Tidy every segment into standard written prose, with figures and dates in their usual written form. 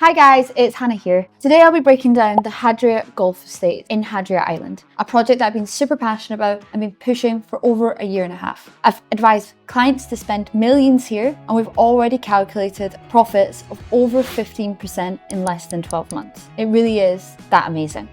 Hi guys, it's Hannah here. Today I'll be breaking down the Hudayriyat Golf Estates in Hudayriyat Island, a project that I've been super passionate about and been pushing for over a year and a half. I've advised clients to spend millions here and we've already calculated profits of over 15% in less than 12 months. It really is that amazing.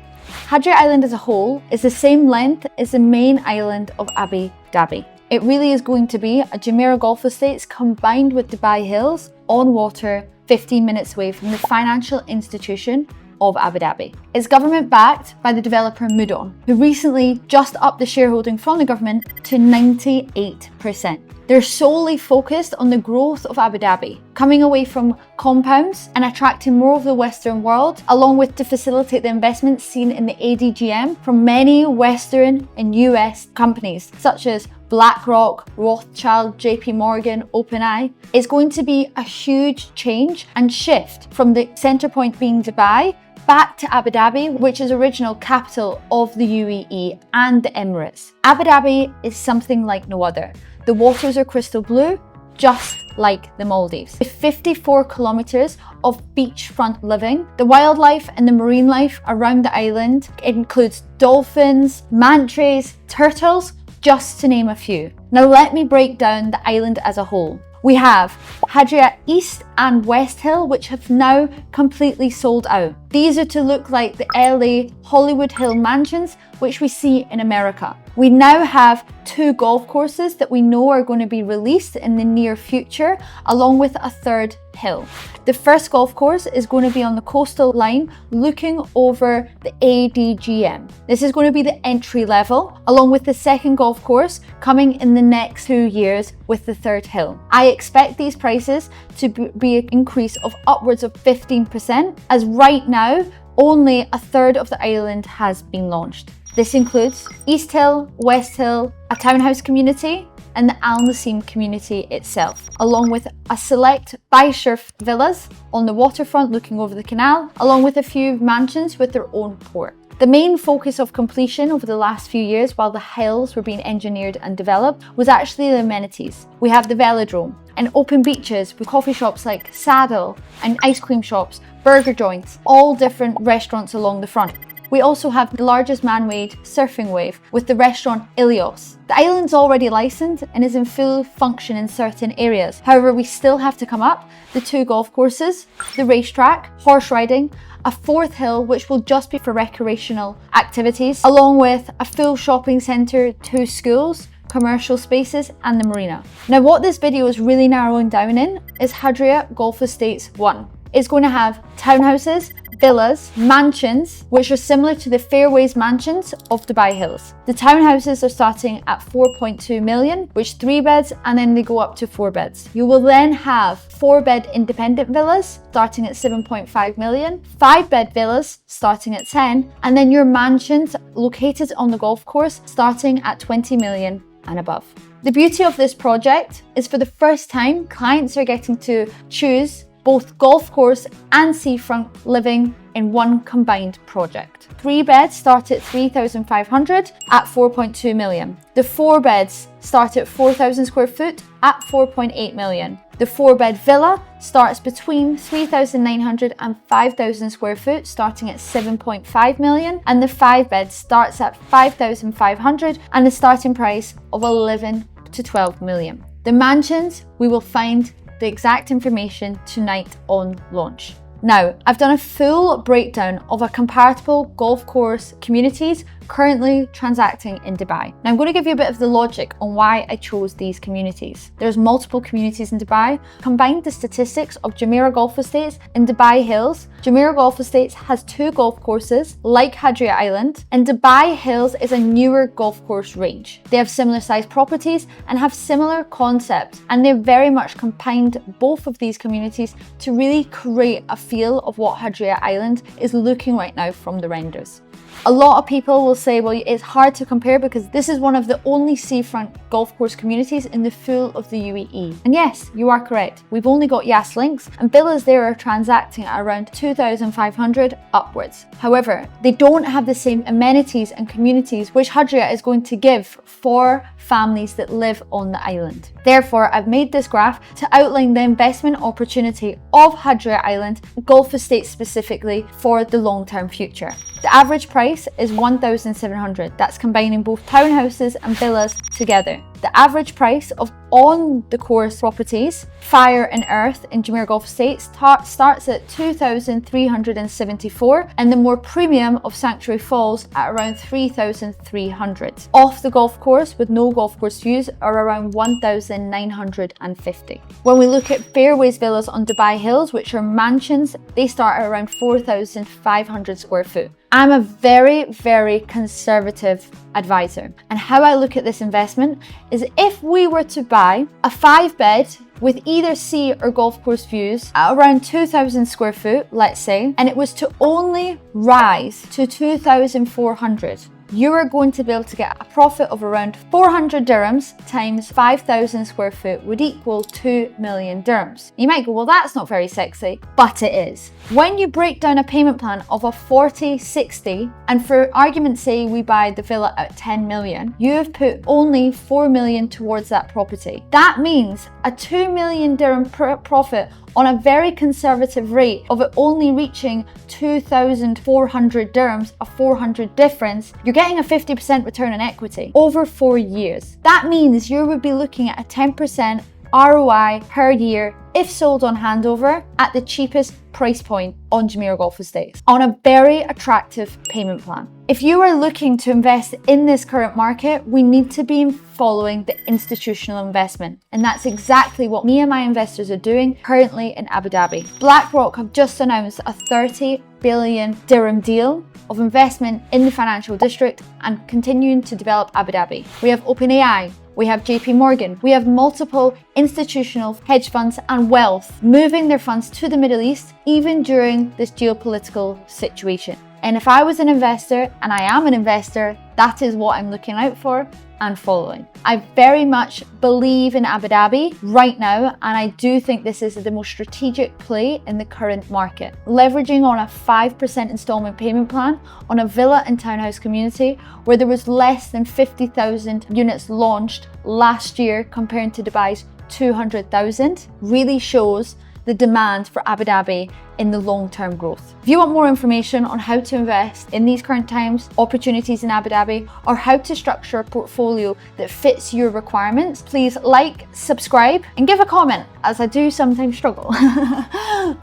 Hudayriyat Island as a whole is the same length as the main island of Abu Dhabi. It really is going to be a Jumeirah Golf Estates combined with Dubai Hills on water 15 minutes away from the financial institution of Abu Dhabi. It's government backed by the developer Modon, who recently just upped the shareholding from the government to 98%. They're solely focused on the growth of Abu Dhabi, coming away from compounds and attracting more of the Western world, along with to facilitate the investments seen in the ADGM from many Western and US companies, such as BlackRock, Rothschild, JP Morgan, OpenAI. It's going to be a huge change and shift from the center point being Dubai back to Abu Dhabi, which is original capital of the UAE and the Emirates. Abu Dhabi is something like no other. The waters are crystal blue, just like the Maldives. With 54 kilometers of beachfront living, the wildlife and the marine life around the island includes dolphins, manta rays, turtles, just to name a few. Now let me break down the island as a whole. We have Hudayriyat East and West Hill, which have now completely sold out. These are to look like the LA Hollywood Hill mansions, which we see in America. We now have 2 golf courses that we know are going to be released in the near future, along with a 3rd hill. The first golf course is going to be on the coastal line looking over the ADGM. This is going to be the entry level, along with the second golf course coming in the next 2 years with the 3rd hill. I expect these prices to be an increase of upwards of 15%, as right now only a 1/3 of the island has been launched. This includes East Hill, West Hill, a townhouse community, and the Al Naseem community itself, along with a select bi-surf villas on the waterfront looking over the canal, along with a few mansions with their own port. The main focus of completion over the last few years while the hills were being engineered and developed was actually the amenities. We have the velodrome and open beaches with coffee shops like Saddle and ice cream shops, burger joints, all different restaurants along the front. We also have the largest man-made surfing wave with the restaurant Ilios. The island's already licensed and is in full function in certain areas. However, we still have to come up the 2 golf courses, the racetrack, horse riding, a 4th hill which will just be for recreational activities, along with a full shopping centre, 2 schools, commercial spaces and the marina. Now what this video is really narrowing down in is Hudayriyat Golf Estates 1. It's going to have townhouses, villas, mansions, which are similar to the Fairways mansions of Dubai Hills. The townhouses are starting at 4.2 million, which 3 beds, and then they go up to 4 beds. You will then have 4-bed independent villas starting at 7.5 million, 5-bed villas starting at 10, and then your mansions located on the golf course starting at 20 million and above. The beauty of this project is for the first time, clients are getting to choose both golf course and seafront living in one combined project. 3 beds start at 3,500 at 4.2 million. The 4 beds start at 4,000 square foot at 4.8 million. The 4-bed villa starts between 3,900 and 5,000 square foot, starting at 7.5 million, and the 5-bed starts at 5,500 and the starting price of 11 to 12 million. The mansions, we will find the exact information tonight on launch. Now, I've done a full breakdown of a comparable golf course communities currently transacting in Dubai. Now, I'm going to give you a bit of the logic on why I chose these communities. There's multiple communities in Dubai. Combined the statistics of Jumeirah Golf Estates and Dubai Hills, Jumeirah Golf Estates has 2 golf courses like Hudayriyat Island, and Dubai Hills is a newer golf course range. They have similar sized properties and have similar concepts, and they've very much combined both of these communities to really create a feel of what Hudayriyat Island is looking right now from the renders. A lot of people will say, well, it's hard to compare because this is one of the only seafront golf course communities in the full of the UAE. And yes, you are correct. We've only got Yas links, and villas there are transacting at around 2,500 upwards. However, they don't have the same amenities and communities which Hudayriyat is going to give for families that live on the island. Therefore, I've made this graph to outline the investment opportunity of Hudayriyat Island Golf Estates specifically for the long-term future. The average price is 1,700. That's combining both townhouses and villas together. The average price of on-the-course properties, Fire and Earth in Jumeirah Golf Estates starts at 2,374, and the more premium of Sanctuary Falls at around 3,300. Off the golf course with no golf course views are around 1,950. When we look at Fairways villas on Dubai Hills, which are mansions, they start at around 4,500 square foot. I'm a very, very conservative advisor, and how I look at this investment is if we were to buy a 5-bed with either sea or golf course views at around 2,000 square foot, let's say, and it was to only rise to 2,400, you are going to be able to get a profit of around 400 dirhams times 5,000 square foot would equal 2 million dirhams. You might go, well, that's not very sexy, but it is. When you break down a payment plan of a 40-60, and for argument's sake, we buy the villa at 10 million, you have put only 4 million towards that property. That means a 2 million dirham profit on a very conservative rate of it only reaching 2,400 dirhams, a 400 difference, you're getting a 50% return on equity over 4 years. That means you would be looking at a 10% ROI per year if sold on handover at the cheapest price point on Jumeirah Golf Estates on a very attractive payment plan. If you are looking to invest in this current market, we need to be following the institutional investment. And that's exactly what me and my investors are doing currently in Abu Dhabi. BlackRock have just announced a 30 billion dirham deal of investment in the financial district and continuing to develop Abu Dhabi. We have OpenAI, we have JP Morgan, we have multiple institutional hedge funds and wealth moving their funds to the Middle East even during this geopolitical situation. And if I was an investor, and I am an investor, that is what I'm looking out for and following. I very much believe in Abu Dhabi right now, and I do think this is the most strategic play in the current market. Leveraging on a 5% installment payment plan on a villa and townhouse community where there was less than 50,000 units launched last year compared to Dubai's 200,000 really shows the demand for Abu Dhabi in the long-term growth. If you want more information on how to invest in these current times, opportunities in Abu Dhabi, or how to structure a portfolio that fits your requirements, please like, subscribe, and give a comment, as I do sometimes struggle.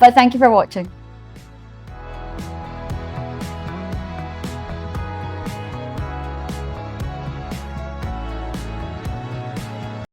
But thank you for watching.